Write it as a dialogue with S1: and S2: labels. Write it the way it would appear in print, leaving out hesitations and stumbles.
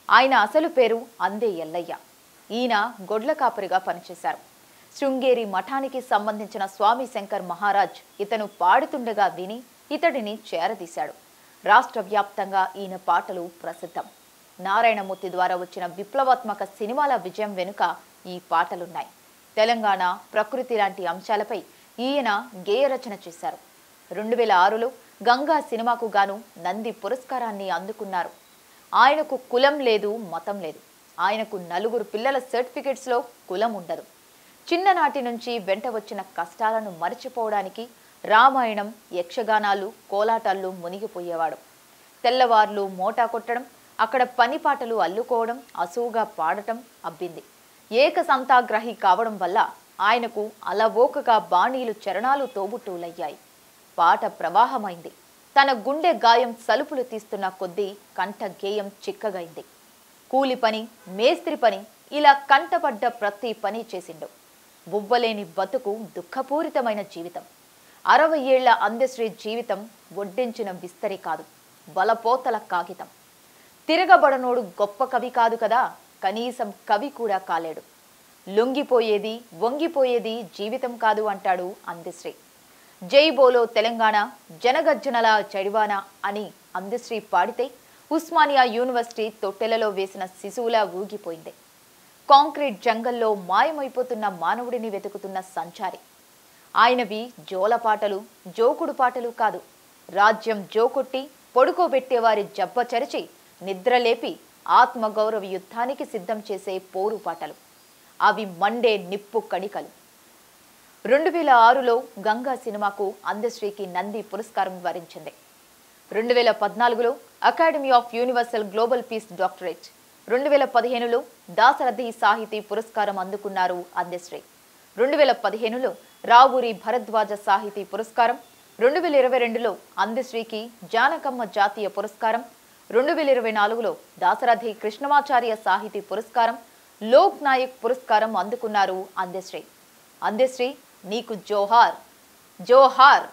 S1: ఆయన అసలు పేరు అందే ఎల్లయ్య. ఈయన గొడ్ల కాపరిగా పనిచేశారు. శృంగేరి మఠానికి సంబంధించిన స్వామి శంకర్ మహారాజ్ ఇతను పాడుతుండగా విని ఇతడిని చేరదీశాడు. రాష్ట్ర వ్యాప్తంగా ఈయన పాటలు ప్రసిద్ధం. నారాయణమూర్తి ద్వారా వచ్చిన విప్లవాత్మక సినిమాల విజయం వెనుక ఈ పాటలున్నాయి. తెలంగాణ ప్రకృతి లాంటి అంశాలపై ఈయన గేయ రచన చేశారు. 2006లో గంగా సినిమాకు గాను నంది పురస్కారాన్ని అందుకున్నారు. ఆయనకు కులం లేదు, మతం లేదు. ఆయనకు 4 పిల్లల సర్టిఫికెట్స్లో కులం ఉండదు. చిన్ననాటి నుంచి వెంట వచ్చిన కష్టాలను మరిచిపోవడానికి రామాయణం, యక్షగానాలు, కోలాటాల్లో మునిగిపోయేవాడు. తెల్లవార్లు మోటా కొట్టడం, అక్కడ పని పాటలు అల్లుకోవడం, అసూగా పాడటం అబ్బింది. ఏకసంతాగ్రహి కావడం వల్ల ఆయనకు అలవోకగా బాణీలు చరణాలు తోబుట్టువులయ్యాయి. పాట ప్రవాహమైంది. తన గుండె గాయం సలుపులు తీస్తున్న కొద్దీ కంఠ గేయం చిక్కగైంది. కూలి పని, మేస్త్రి పని, ఇలా కంటపడ్డ ప్రతి పని చేసిండు. బువ్వలేని బతుకు దుఃఖపూరితమైన జీవితం. 60 ఏళ్ల అందశ్రీ జీవితం వడ్డించిన విస్తరి కాదు, బలపోతల కాగితం. తిరగబడనోడు గొప్ప కవి కాదు కదా, కనీసం కవి కూడా కాలేడు. లొంగిపోయేది, వంగిపోయేది జీవితం కాదు అంటాడు అందశ్రీ. జై బోలో తెలంగాణ, జనగర్జనల చడివానా అని అందశ్రీ పాడితే ఉస్మానియా యూనివర్సిటీ తొట్టెలలో వేసిన శిశువులా ఊగిపోయింది. కాంక్రీట్ జంగల్లో మాయమైపోతున్న మానవుడిని వెతుకుతున్న సంచారి. ఆయనవి జోలపాటలు, జోకుడు పాటలు కాదు. రాజ్యం జోకొట్టి పొడుకోబెట్టేవారి జబ్బ చరిచి నిద్రలేపి ఆత్మగౌరవ యుద్ధానికి సిద్ధం చేసే పోరు పాటలు. అవి మండే నిప్పు కణికలు. 2006లో గంగా సినిమాకు అందశ్రీకి నంది పురస్కారం వరించింది. 2014లో academy of universal global peace doctorate, 2015లో దాశరథి సాహితీ పురస్కారం అందుకున్నారు అందశ్రీ. 2015లో రావూరి భరద్వాజ సాహితీ పురస్కారం, 2022లో అందశ్రీకి జానకమ్మ జాతీయ పురస్కారం, 2024లో దాశరథి కృష్ణమాచార్య సాహితీ పురస్కారం, లోక్ నాయక్ పురస్కారం అందుకున్నారు అందశ్రీ. అందశ్రీ, నీకు జోహార్, జోహార్.